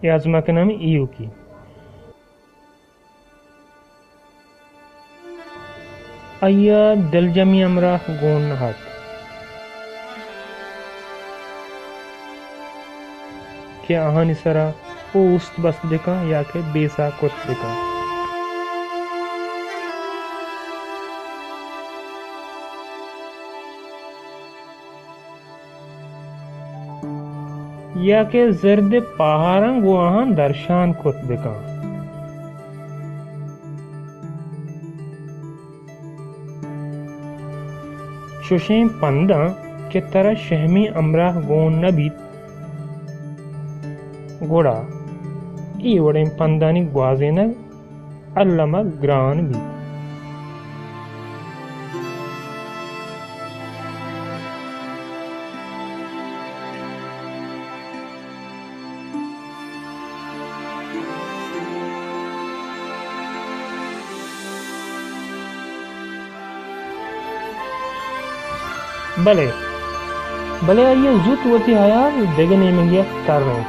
याजमा के नाम ईयू की अय्या दिलजमी अमरा गोन नहात के आहानी सरा ओ उस्त बस दिका या के बेसा कुछ दिका या के जर्द पहाड़ं गुआहान दर्शान कुत दिका शुशें पंदा के तरह शहमी अमरा गोन नबीत गोड़ा ई वड़े पंदानी ग्वाजेना अल्लमा ग्रान भी भले भले ये जुत वती आया देगने में गया तार रहे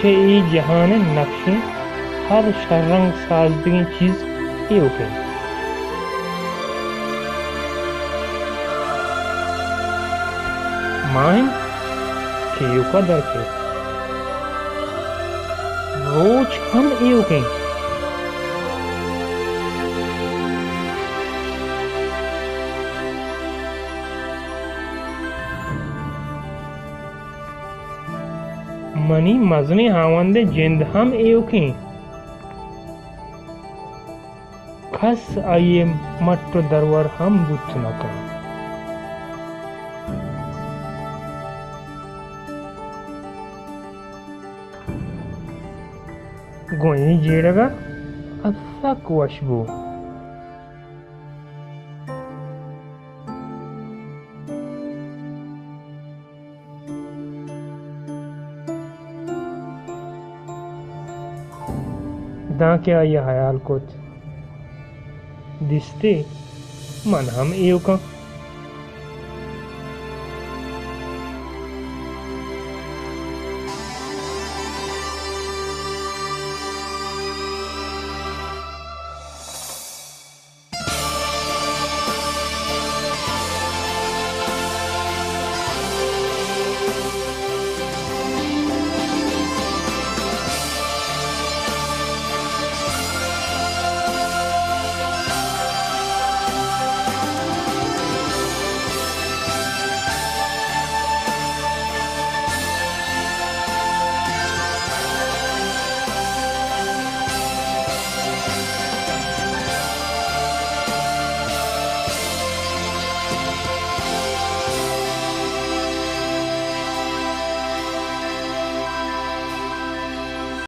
के ई जहान नक्शे हर शरंग साजदगी चीज ये ओके माहिम के यू का दर के रोज हम ये ओके मनी मजनी हावंदे जिंद हम एवकी खस आइए मट दरवर हम बुत न कर गोई जेड़गा अफक वशबो दा क्या यह हयाल कुछ दिसते मन हम एवका